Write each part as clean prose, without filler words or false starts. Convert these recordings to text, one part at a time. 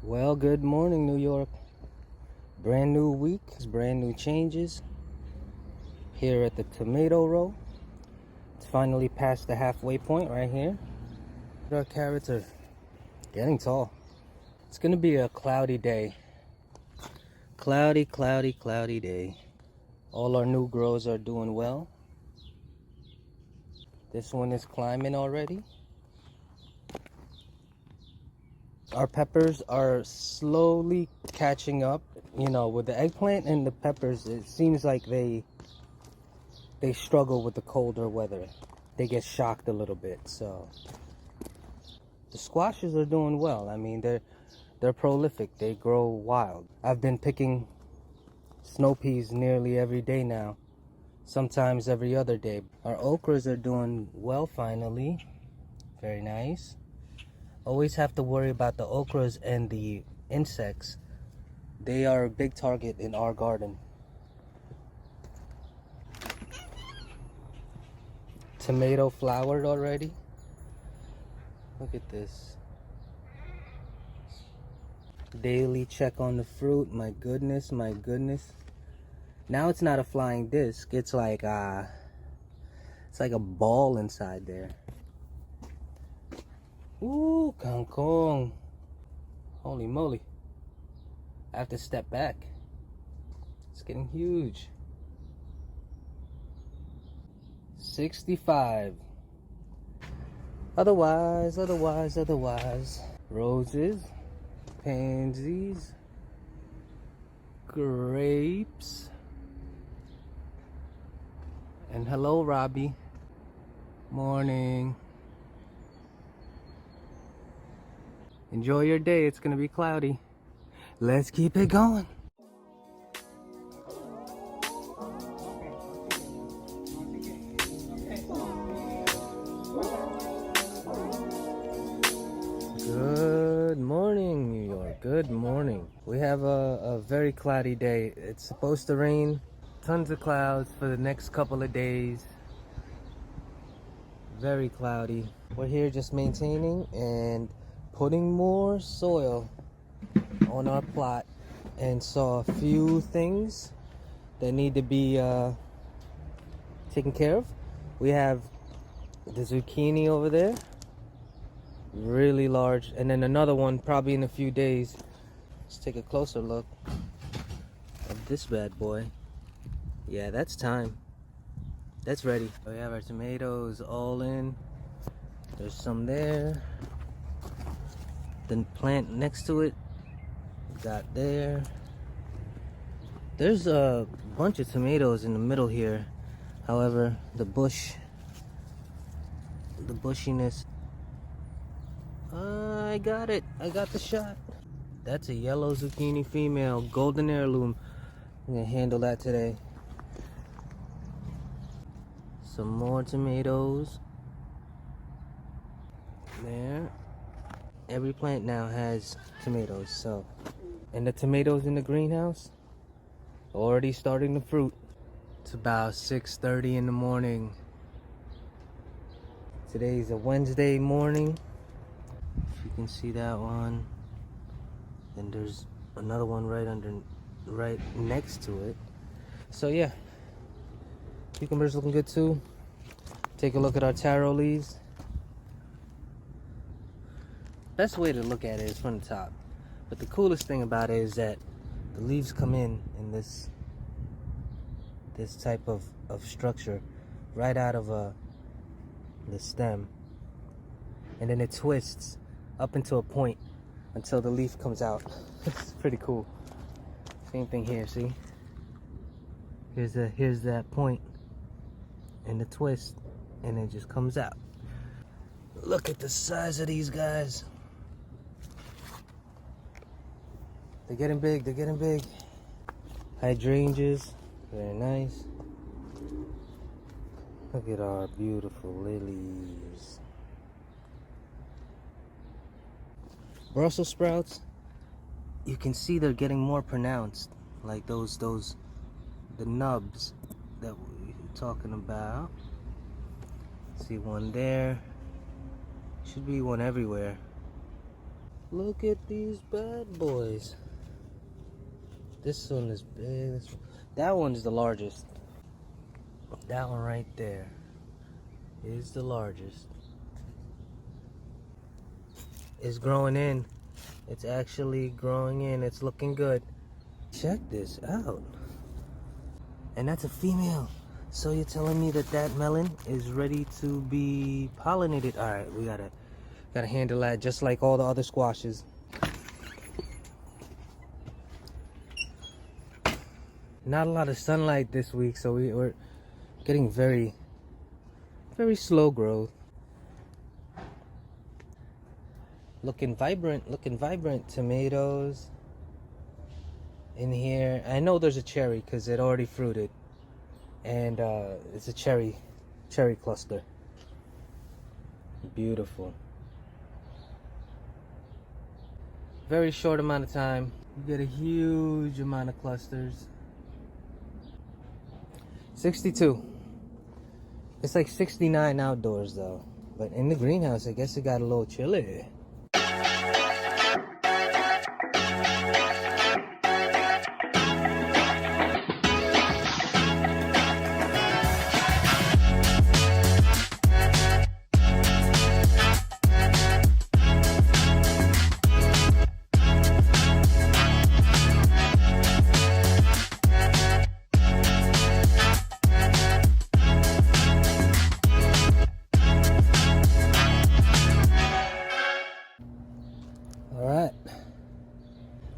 Well, good morning, New York. Brand new week, brand new changes here at the tomato row. It's finally past the halfway point right here. Our carrots are getting tall. It's gonna be a cloudy day. Cloudy day. All our new grows are doing well. This one is climbing already. Our peppers are slowly catching up. You know, with the eggplant and the peppers, it seems like they struggle with the colder weather. They get shocked a little bit. So the squashes are doing well. I mean, they're prolific. They grow wild. I've been picking snow peas nearly every day now, sometimes every other day. Our okras are doing well finally. Very nice. Always have to worry about the okras and the insects. They are a big target in our garden. Tomato flowered already. Look at this. Daily check on the fruit. My goodness. Now it's not a flying disc. It's like a ball inside there. Ooh, kangkong. Holy moly. I have to step back. It's getting huge. 65. Otherwise. Roses, pansies, grapes. And hello, Robbie. Morning. Enjoy your day. It's gonna be cloudy. Let's keep it going. Good morning, New York. Good morning. We have a very cloudy day. It's supposed to rain. Tons of clouds for the next couple of days. Very cloudy. We're here just maintaining and putting more soil on our plot, and saw a few things that need to be taken care of. We have the zucchini over there, really large, and then another one probably in a few days. Let's take a closer look of this bad boy. Yeah, that's time. That's ready. We have our tomatoes all in. There's some there. The plant next to it got there. There's a bunch of tomatoes in the middle here. However, the bushiness. I got it. I got the shot. That's a yellow zucchini female, golden heirloom. I'm gonna handle that today. Some more tomatoes. There. Every plant now has tomatoes, so. And the tomatoes in the greenhouse already starting to fruit. It's about 6:30 in the morning. Today's a Wednesday morning. If you can see that one. And there's another one right next to it. So yeah. Cucumbers looking good too. Take a look at our taro leaves. Best way to look at it is from the top. But the coolest thing about it is that the leaves come in this type of structure right out of the stem, and then it twists up into a point until the leaf comes out. It's pretty cool. Same thing here, see? Here's that point and the twist, and it just comes out. Look at the size of these guys. They're getting big. Hydrangeas, very nice. Look at our beautiful lilies. Brussels sprouts, you can see they're getting more pronounced. Like the nubs that we're talking about. See one there. Should be one everywhere. Look at these bad boys. This one is big. That one is the largest. That one right there is the largest. It's growing in. It's actually growing in. It's looking good. Check this out. And that's a female. So you're telling me that that melon is ready to be pollinated? All right, we gotta handle that just like all the other squashes. Not a lot of sunlight this week, so we're getting very slow growth. Looking vibrant, tomatoes in here. I know there's a cherry because it already fruited, and it's a cherry cluster. Beautiful. Very short amount of time, you get a huge amount of clusters. 62. It's like 69 outdoors though, but in the greenhouse I guess it got a little chilly.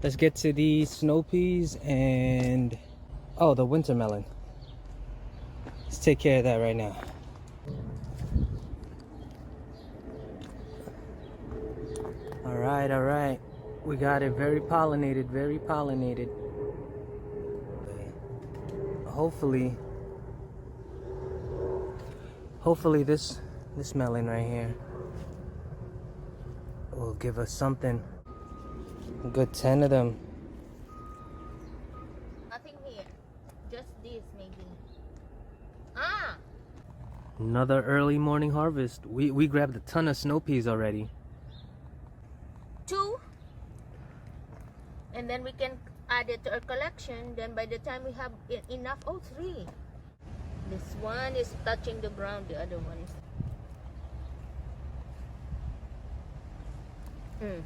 Let's get to the snow peas and the winter melon. Let's take care of that right now. All right. We got it very pollinated, Hopefully this melon right here will give us something. A good 10 of them. Nothing here. Just this maybe. Another early morning harvest. We grabbed a ton of snow peas already. 2. And then we can add it to our collection. Then by the time we have enough, 3. This one is touching the ground. The other one is.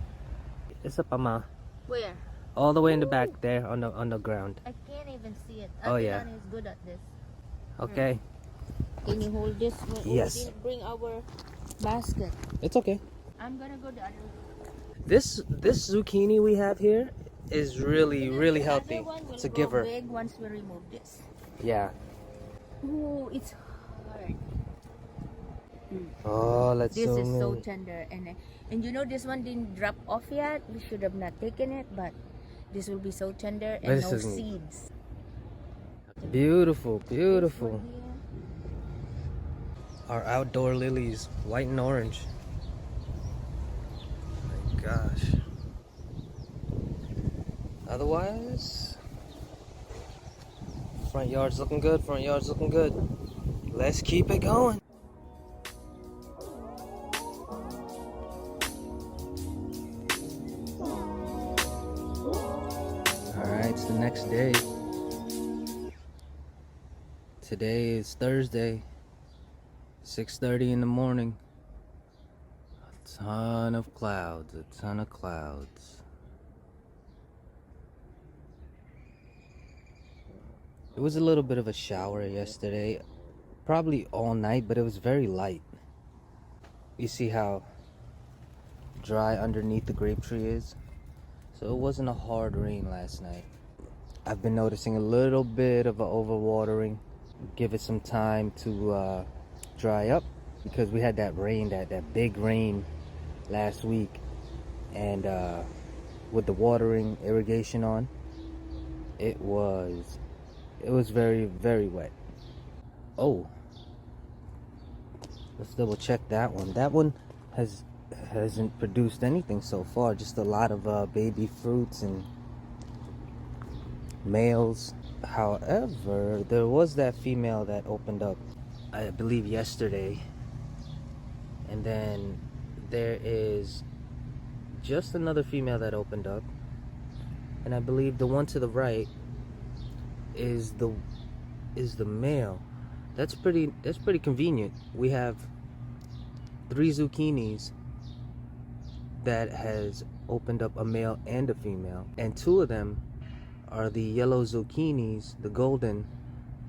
It's up, Mama. Where? All the way in the back there on the ground. I can't even see it. Oh yeah. Is good at this. Okay. Can you hold this one? Yes. We didn't bring our basket. It's okay. I'm gonna go the other way. This zucchini we have here is really healthy. It's a giver. Big once we remove this. Yeah. Ooh, it's hard. Oh, let's This is zoom so in. tender, and you know this one didn't drop off yet. We should have not taken it, but this will be so tender and no seeds. Beautiful. Our outdoor lilies, white and orange. My gosh. Otherwise, front yard's looking good. Let's keep it going. It's the next day. Today is Thursday, 6:30 in the morning. A ton of clouds. It was a little bit of a shower yesterday, probably all night, but it was very light. You see how dry underneath the grape tree is? So it wasn't a hard rain last night. I've been noticing a little bit of an overwatering. Give it some time to dry up because we had that rain, that big rain last week, and with the watering irrigation on, it was very wet. Oh, let's double check that one. That one hasn't produced anything so far, just a lot of baby fruits and males. However, there was that female that opened up, I believe yesterday, and then there is just another female that opened up, and I believe the one to the right is the male. That's pretty convenient. We have 3 zucchinis that has opened up a male and a female, and 2 of them are the yellow zucchinis, the golden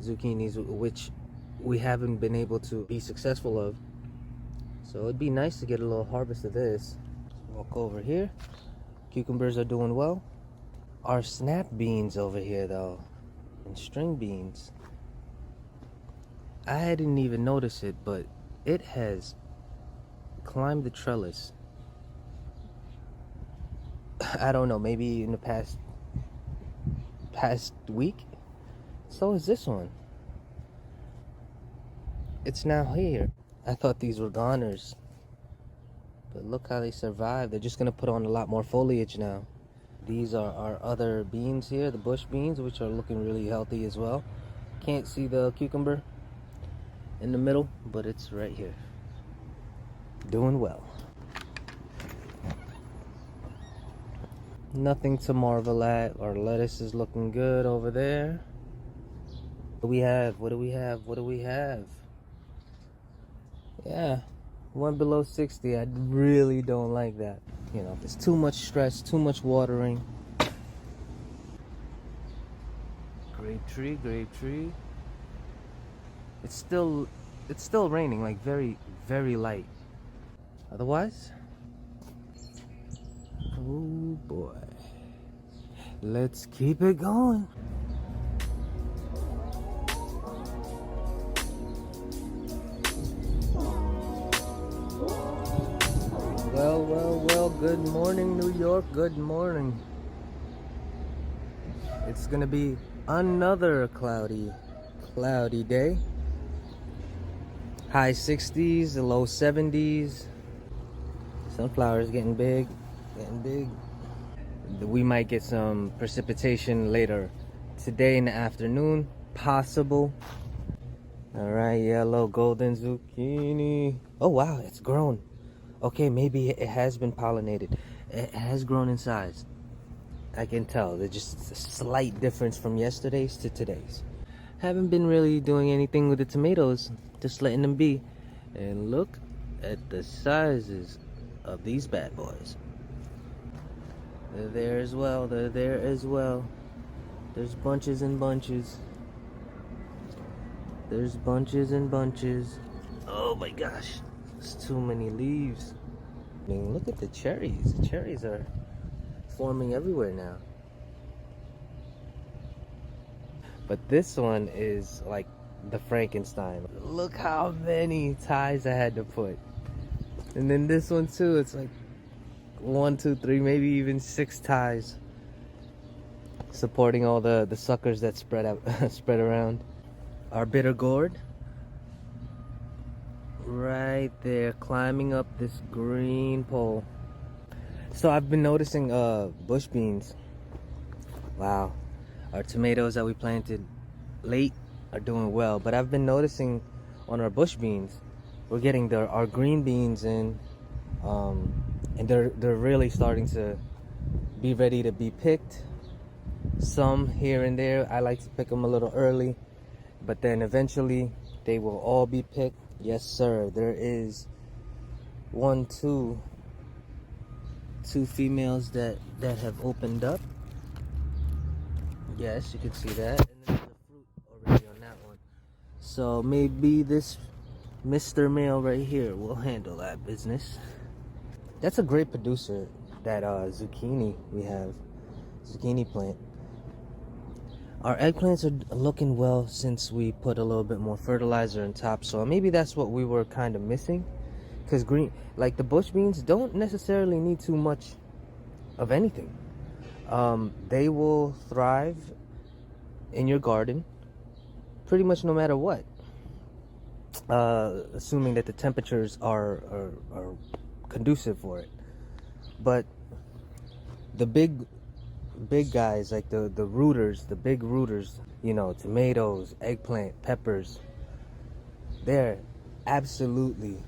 zucchinis, which we haven't been able to be successful of. So it'd be nice to get a little harvest of this. Walk over here. Cucumbers are doing well. Our snap beans over here though, and string beans, I didn't even notice it, but it has climbed the trellis. I don't know, maybe in the past week. So is this one. It's now here. I thought these were goners, but look how they survived. They're just gonna put on a lot more foliage now. These are our other beans here, the bush beans, which are looking really healthy as well. Can't see the cucumber in the middle, but it's right here. Doing well. Nothing to marvel at. Our lettuce is looking good over there. What do we have? What do we have? What do we have? Yeah, one below 60. I really don't like that. You know, it's too much stress, too much watering. Grape tree, grape tree. It's still raining, like very, very light. Otherwise, oh boy, let's keep it going. Well, good morning, New York, good morning. It's gonna be another cloudy day. High 60s, low 70s. Sunflowers getting big. We might get some precipitation later today in the afternoon, possible. All right, yellow golden zucchini. Oh wow, it's grown. Okay, maybe it has been pollinated. It has grown in size. I can tell. There's just a slight difference from yesterday's to today's. Haven't been really doing anything with the tomatoes, just letting them be. And look at the sizes of these bad boys. They're there as well. There's bunches and bunches. Oh my gosh. There's too many leaves. I mean, look at the cherries. The cherries are forming everywhere now. But this one is like the Frankenstein. Look how many ties I had to put. And then this one too, it's like 1, 2, 3, maybe even 6 ties. Supporting all the suckers that spread out, spread around. Our bitter gourd. Right there, climbing up this green pole. So I've been noticing bush beans. Wow, our tomatoes that we planted late are doing well, but I've been noticing on our bush beans, we're getting our green beans in, and they're really starting to be ready to be picked. Some here and there, I like to pick them a little early, but then eventually they will all be picked. Yes, sir. There is 2 females that have opened up. Yes, you can see that. And then there's a fruit already on that one. So maybe this Mr. Male right here will handle that business. That's a great producer, that zucchini we have. Zucchini plant. Our eggplants are looking well since we put a little bit more fertilizer on top, so maybe that's what we were kind of missing. Because green, like the bush beans, don't necessarily need too much of anything. They will thrive in your garden pretty much no matter what, assuming that the temperatures are conducive for it. But the big guys, like the rooters, the big rooters, you know, tomatoes, eggplant, peppers, they're absolutely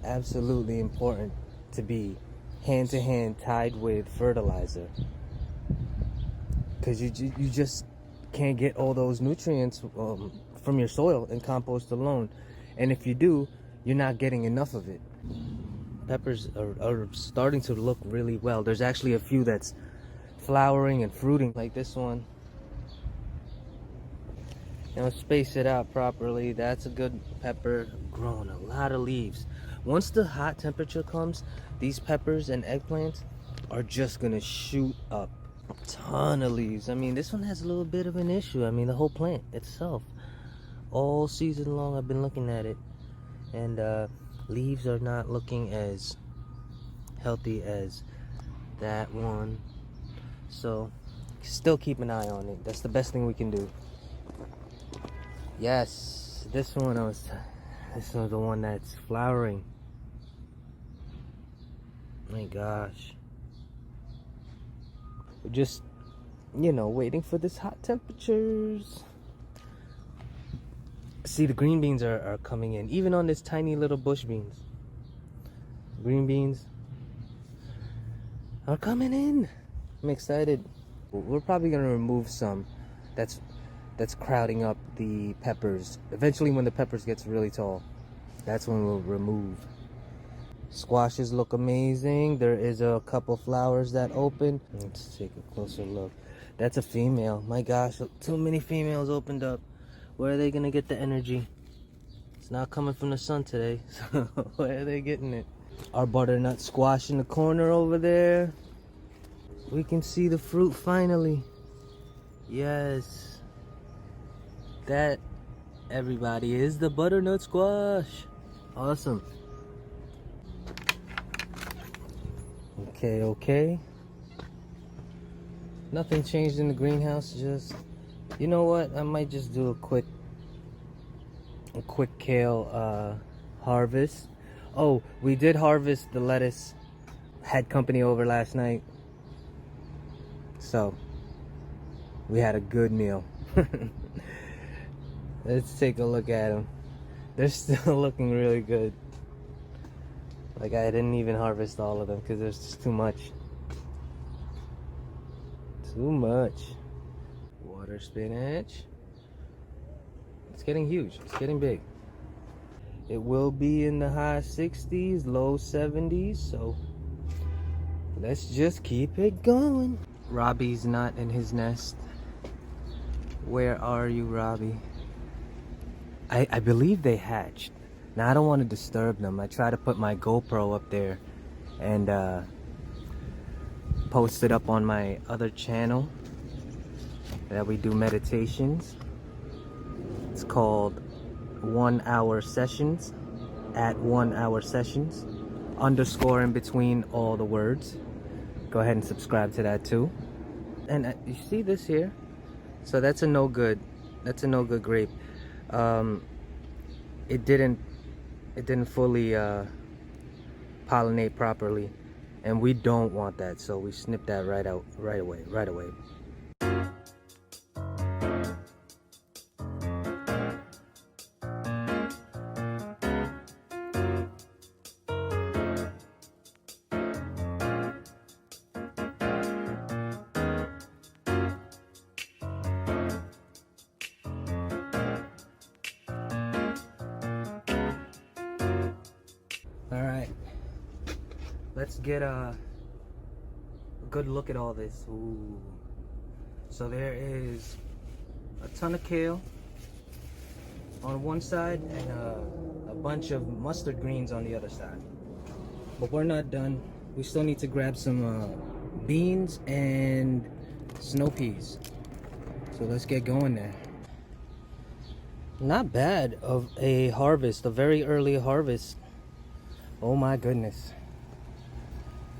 important to be hand to hand tied with fertilizer, because you just can't get all those nutrients from your soil and compost alone, and if you do, you're not getting enough of it. Peppers are starting to look really well. There's actually a few that's flowering and fruiting, like this one. You know, space it out properly. That's a good pepper, growing a lot of leaves. Once the hot temperature comes, these peppers and eggplants are just gonna shoot up a ton of leaves. I mean, this one has a little bit of an issue. I mean, the whole plant itself, all season long I've been looking at it, and leaves are not looking as healthy as that one. So still keep an eye on it. That's the best thing we can do. Yes, this one's the one that's flowering. My gosh. We're just, you know, waiting for this hot temperatures. See, the green beans are coming in, even on this tiny little bush beans. Green beans are coming in. I'm excited. We're probably gonna remove some that's crowding up the peppers. Eventually, when the peppers gets really tall, that's when we'll remove. Squashes look amazing. There is a couple flowers that open. Let's take a closer look. That's a female. My gosh, too many females opened up. Where are they gonna get the energy? It's not coming from the sun today, so where are they getting it? Our butternut squash in the corner over there. We can see the fruit finally. Yes. That, everybody, is the butternut squash. Awesome. Okay. Nothing changed in the greenhouse. Just, you know what? I might just do a quick kale harvest. Oh, we did harvest the lettuce. Had company over last night, so we had a good meal. Let's take a look at them. They're still looking really good. Like, I didn't even harvest all of them because there's just too much. Water spinach. It's getting huge. It's getting big. It will be in the high 60s, low 70s, so let's just keep it going. Robbie's not in his nest. Where are you, Robbie? I believe they hatched. Now, I don't want to disturb them. I try to put my GoPro up there and post it up on my other channel that we do meditations. It's called 1 Hour Sessions, at 1 Hour Sessions, underscore in between all the words. Go ahead and subscribe to that too. And you see this here? So that's a no good. That's a no good grape. It didn't fully pollinate properly, and we don't want that, so we snipped that right away. Alright, let's get a good look at all this. Ooh. So there is a ton of kale on one side and a bunch of mustard greens on the other side. But we're not done. We still need to grab some beans and snow peas. So let's get going there. Not bad of a harvest, a very early harvest. Oh my goodness.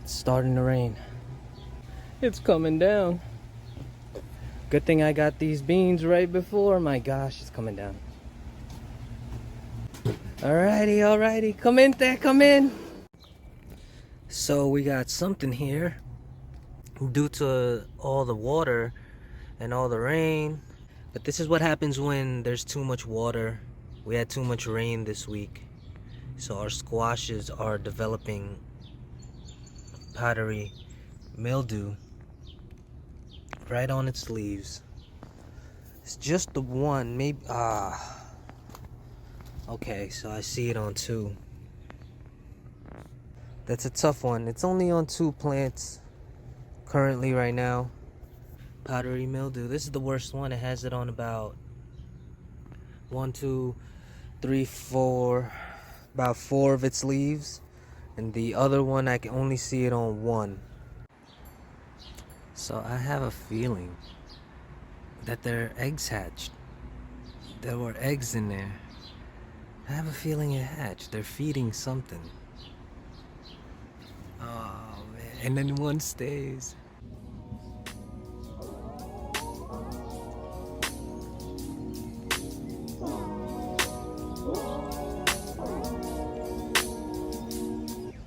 It's starting to rain. It's coming down. Good thing I got these beans right before. My gosh, it's coming down. Alrighty. Come in there, come in. So we got something here. Due to all the water and all the rain. But this is what happens when there's too much water. We had too much rain this week. So our squashes are developing powdery mildew right on its leaves. It's just the one, maybe, okay, so I see it on two. That's a tough one. It's only on 2 plants currently right now. Powdery mildew. This is the worst one. It has it on about 1, 2, 3, 4, about 4 of its leaves. And the other one, I can only see it on 1. So I have a feeling that their eggs hatched. There were eggs in there. I have a feeling it hatched. They're feeding something. Oh man, and then one stays.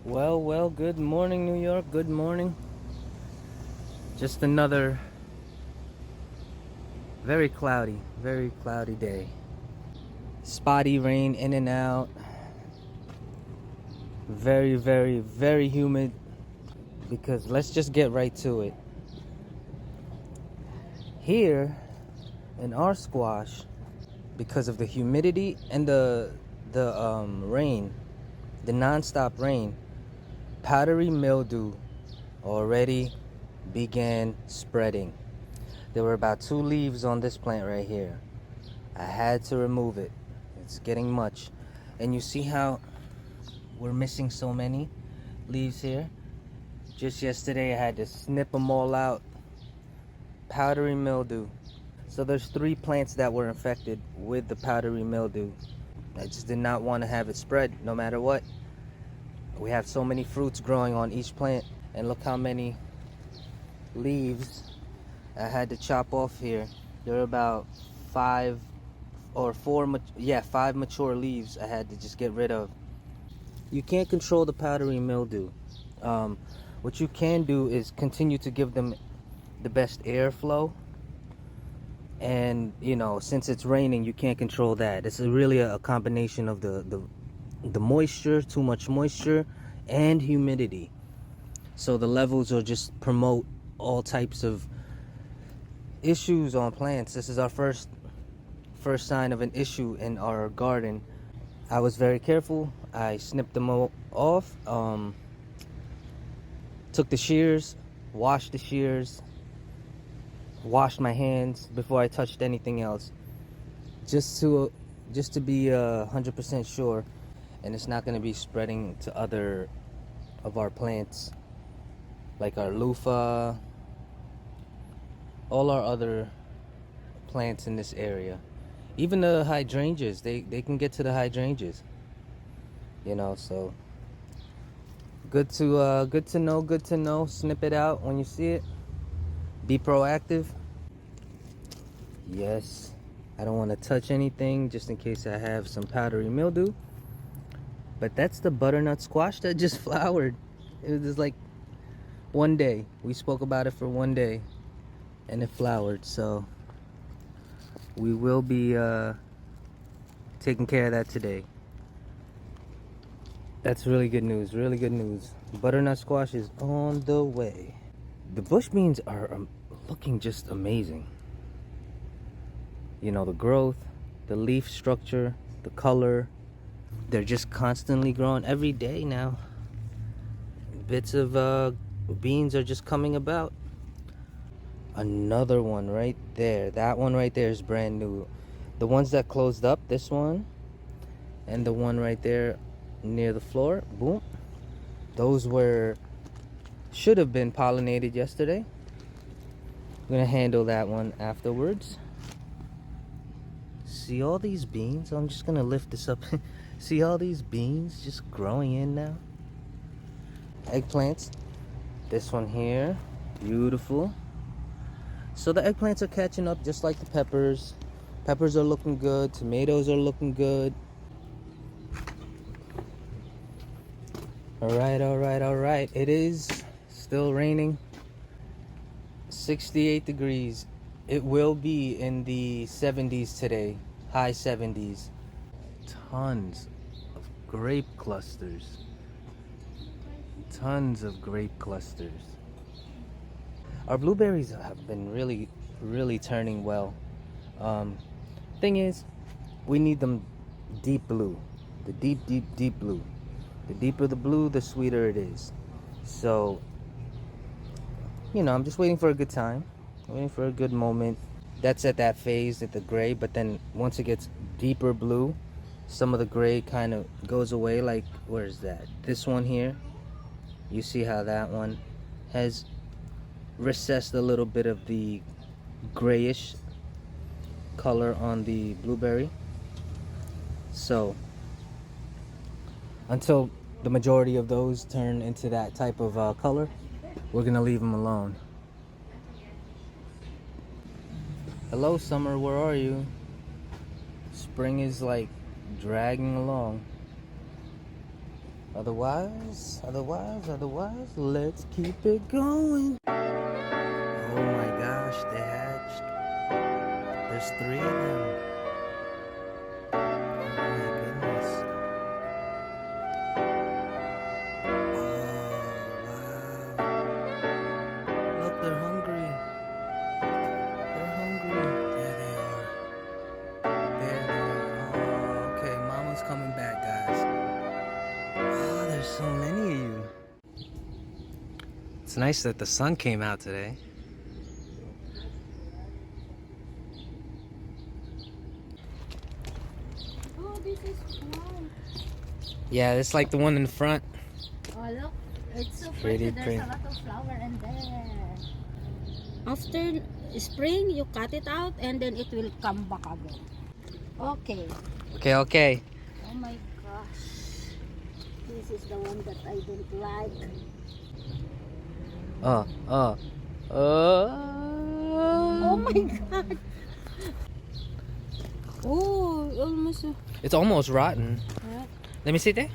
Well, good morning, New York. Good morning. Just another very cloudy day. Spotty rain in and out. Very, very, very humid. Because let's just get right to it. Here in our squash, because of the humidity and the rain, the non-stop rain, powdery mildew already began spreading. There were about 2 leaves on this plant right here. I had to remove it. It's getting much. And you see how we're missing so many leaves here? Just yesterday I had to snip them all out. Powdery mildew. So there's 3 plants that were infected with the powdery mildew. I just did not want to have it spread no matter what. We have so many fruits growing on each plant, and look how many leaves I had to chop off here. There are about 5 mature leaves I had to just get rid of. You can't control the powdery mildew. What you can do is continue to give them the best airflow. And you know, since it's raining, you can't control that. It's really a combination of the moisture, too much moisture, and humidity. So the levels will just promote all types of issues on plants. This is our first sign of an issue in our garden. I was very careful. I snipped them all off. Took the shears, washed the shears, washed my hands before I touched anything else, just to be 100% sure, and it's not going to be spreading to other of our plants, like our loofah, all our other plants in this area. Even the hydrangeas, they can get to the hydrangeas, you know. So good to know. Snip it out when you see it. Be proactive. Yes, I don't want to touch anything just in case I have some powdery mildew. But that's the butternut squash that just flowered. It was like one day. We spoke about it for one day and it flowered. So we will be taking care of that today. That's really good news. Really good news. Butternut squash is on the way. The bush beans are looking just amazing. You know, the growth, the leaf structure, the color. They're just constantly growing every day now. Bits of beans are just coming about. Another one right there. That one right there is brand new. The ones that closed up, this one, and the one right there near the floor, boom. Those should have been pollinated yesterday. I'm gonna handle that one afterwards. See all these beans? I'm just gonna lift this up. See all these beans just growing in now? Eggplants. This one here, beautiful. So the eggplants are catching up just like the peppers. Peppers are looking good. Tomatoes are looking good. All right. It is still raining. 68 degrees. It will be in the 70s today. High 70s. Tons of grape clusters. Tons of grape clusters. Our blueberries have been really turning well. Thing is, we need them deep blue. The deep blue. The deeper the blue, the sweeter it is. So, I'm just waiting for a good time. Waiting for a good moment. That's at that phase at the gray, but then once it gets deeper blue, some of the gray kind of goes away. Like, where is that? This one here. You see how that one has recessed a little bit of the grayish color on the blueberry. So until the majority of those turn into that type of color, we're gonna leave them alone. Hello summer, where are you? Spring is like dragging along. Otherwise, let's keep it going. Oh my gosh, they hatched. There's 3 of them. Oh my goodness. Oh wow. Look, they're hungry. They're hungry. There they are. There they are. Oh, okay, mama's coming back, guys. Oh, there's so many of you. It's nice that the sun came out today. Oh, this is one. Yeah, it's like the one in the front. Oh, look. It's so Pretty, pretty. There's a lot of flower in there. After spring, you cut it out and then it will come back again. Okay. Okay. Oh my gosh. This is the one that I don't like. Oh my god. Oh, almost. It's almost rotten. Yeah. Let me see there.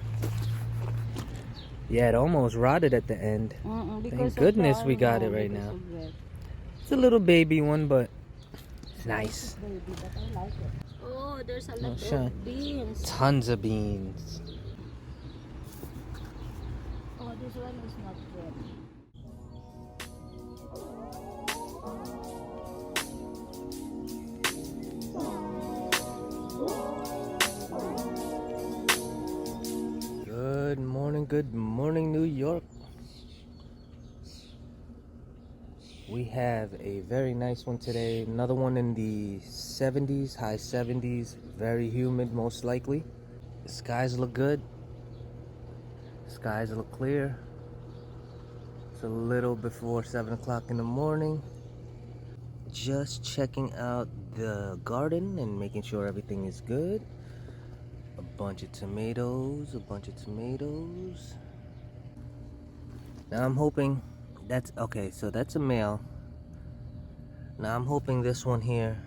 Yeah, it almost rotted at the end. Thank goodness we got it right now. It's a little baby one, but it's nice. Baby, but I like it. Oh, there's a lot Sure. of beans. Tons of beans. Oh, this one is not good. Good morning, New York. We have a very nice one today. Another one in the 70s, high 70s, very humid most likely. The skies look good. Skies look clear. It's a little before 7 o'clock in the morning. Just checking out the garden and making sure everything is good. A bunch of tomatoes. Now I'm hoping that's okay, so that's a male. Now I'm hoping this one here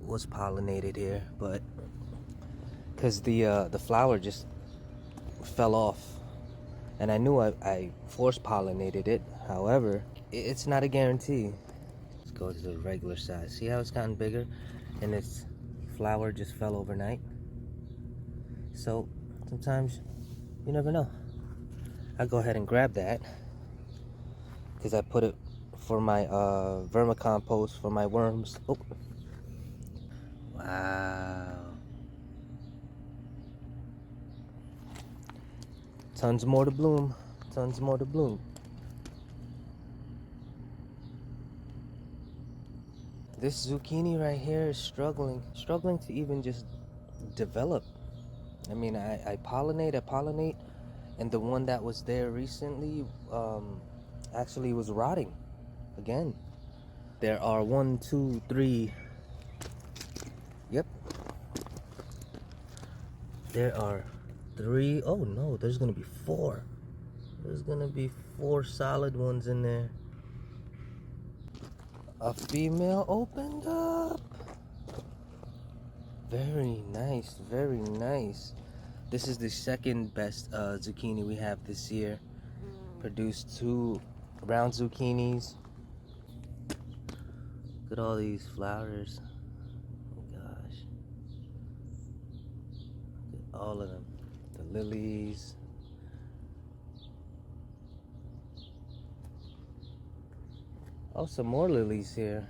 was pollinated here, but because the flower just fell off, and I knew I force pollinated it. However, it's not a guarantee. Let's go to the regular size. See how it's gotten bigger, and its flower just fell overnight. So sometimes you never know. I'll go ahead and grab that because I put it for my vermicompost for my worms. Oh, wow! Tons more to bloom. Tons more to bloom. This zucchini right here is struggling to even just develop. I mean, I pollinate, and the one that was there recently actually was rotting again. There are 1, 2, 3. Yep. There are 3. Oh no, there's gonna be 4. There's gonna be 4 solid ones in there. A female opened up. Very nice, very nice. This is the second best zucchini we have this year. Produced 2 round zucchinis. Look at all these flowers. Oh my gosh. Look at all of them. The lilies. Oh, some more lilies here.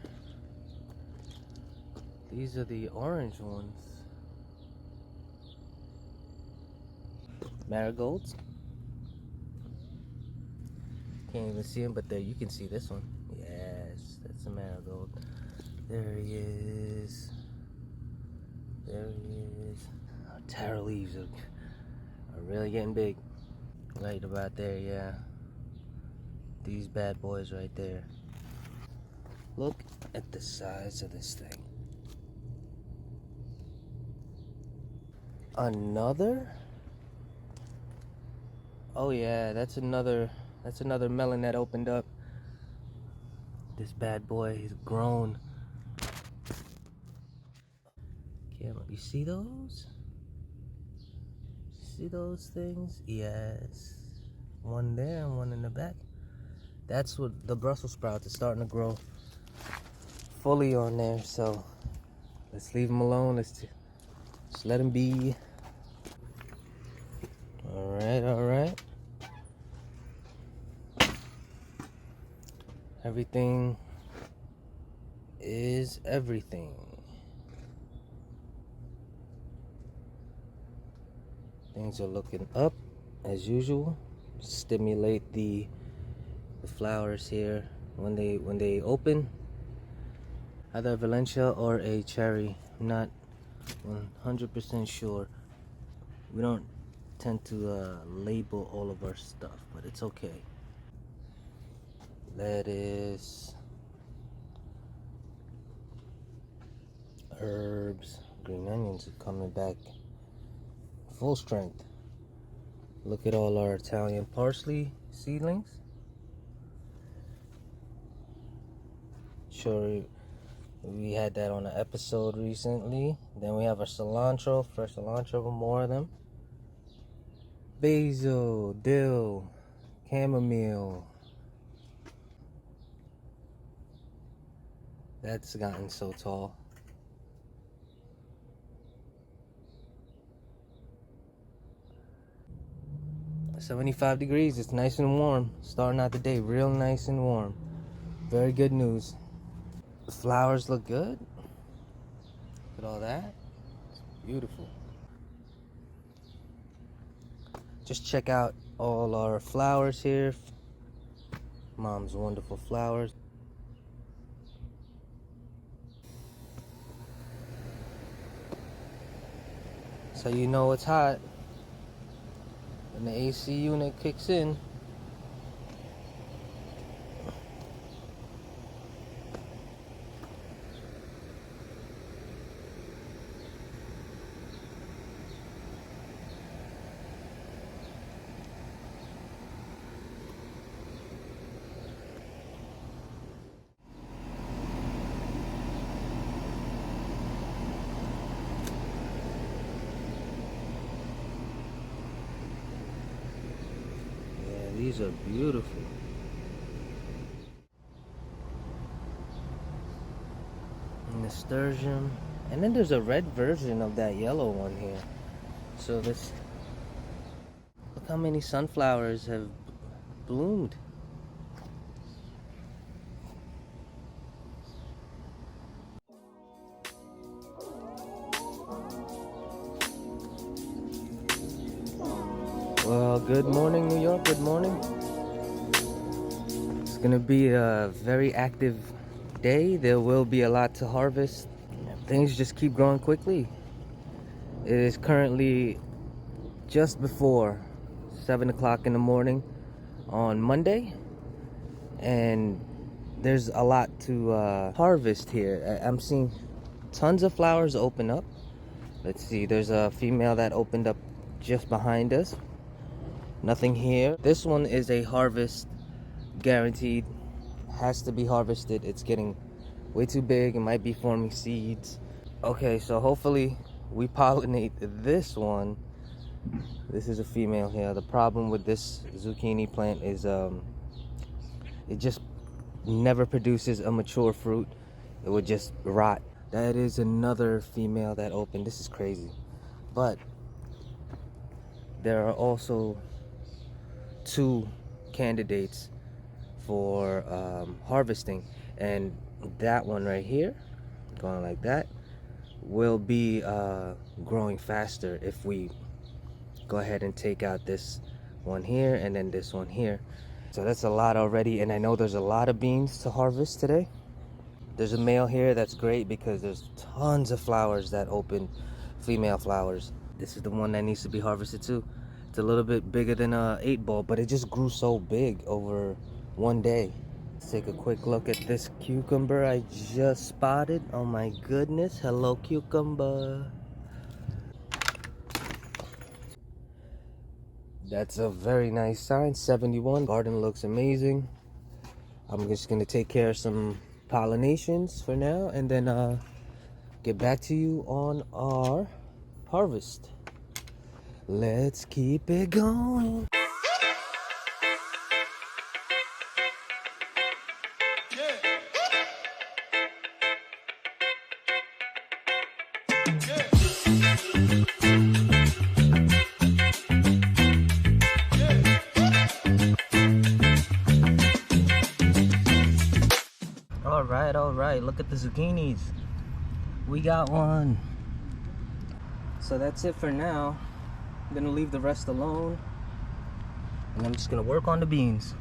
These are the orange ones. Marigolds. Can't even see him, but there you can see this one. Yes, that's a marigold. There he is. There he is. Our taro leaves are really getting big. Right about there, yeah. These bad boys right there. Look at the size of this thing. Another? Oh yeah, that's another melon that opened up. This bad boy is grown. You see those? See those things? Yes. One there and one in the back. That's what the Brussels sprouts is starting to grow fully on there. So let's leave them alone. Let's just let them be. All right, all right. Everything is everything. Things are looking up as usual. Stimulate the flowers here when they open. Either Valencia or a cherry. I'm not 100% sure. We don't tend to label all of our stuff, but it's okay. Lettuce, herbs, green onions are coming back full strength. Look at all our Italian parsley seedlings. Sure, we had that on an episode recently. Then we have our cilantro, fresh cilantro, more of them. Basil, dill, chamomile. That's gotten so tall. "75 degrees, it's nice and warm. Starting out the day real nice and warm. Very good news. The flowers look good. Look at all that. It's beautiful. Just check out all our flowers here. Mom's wonderful flowers. So you know it's hot when the AC unit kicks in. Yeah, these are beautiful. Nasturtium. And then there's a red version of that yellow one here. So this, look how many sunflowers have bloomed. Well, good morning, New York. Good morning. It's gonna be a very active day. There will be a lot to harvest. Things just keep growing quickly. It is currently just before 7 o'clock in the morning on Monday, and there's a lot to harvest here. I'm seeing tons of flowers open up. Let's see, there's a female that opened up just behind us. Nothing here. This one is a harvest guaranteed. Has to be harvested. It's getting way too big. It might be forming seeds. Okay, so hopefully we pollinate this one. This is a female here. The problem with this zucchini plant is it just never produces a mature fruit. It would just rot. That is another female that opened. This is crazy. But there are also two candidates for harvesting. And that one right here, going like that, will be growing faster if we go ahead and take out this one here and then this one here. So that's a lot already, and I know there's a lot of beans to harvest today. There's a male here that's great because there's tons of flowers that open, female flowers. This is the one that needs to be harvested too. It's a little bit bigger than a 8-ball, but it just grew so big over one day. Let's take a quick look at this cucumber I just spotted. Oh my goodness, hello cucumber. That's a very nice sign, 71. Garden looks amazing. I'm just gonna take care of some pollinations for now and then get back to you on our harvest. Let's keep it going. All right, look at the zucchinis. We got one. So that's it for now. I'm gonna leave the rest alone, and I'm just gonna work on the beans.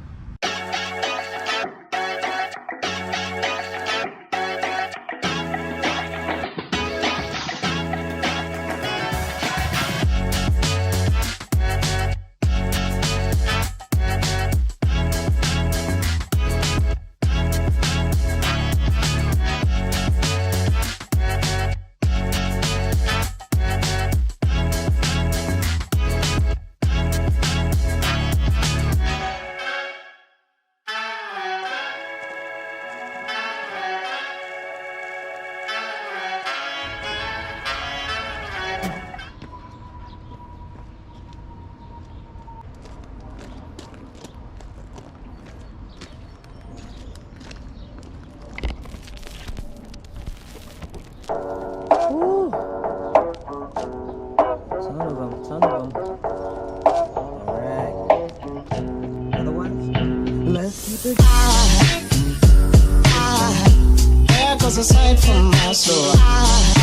Woo! Ton of them. Alright. Otherwise, let's keep it. There goes a sight from my soul.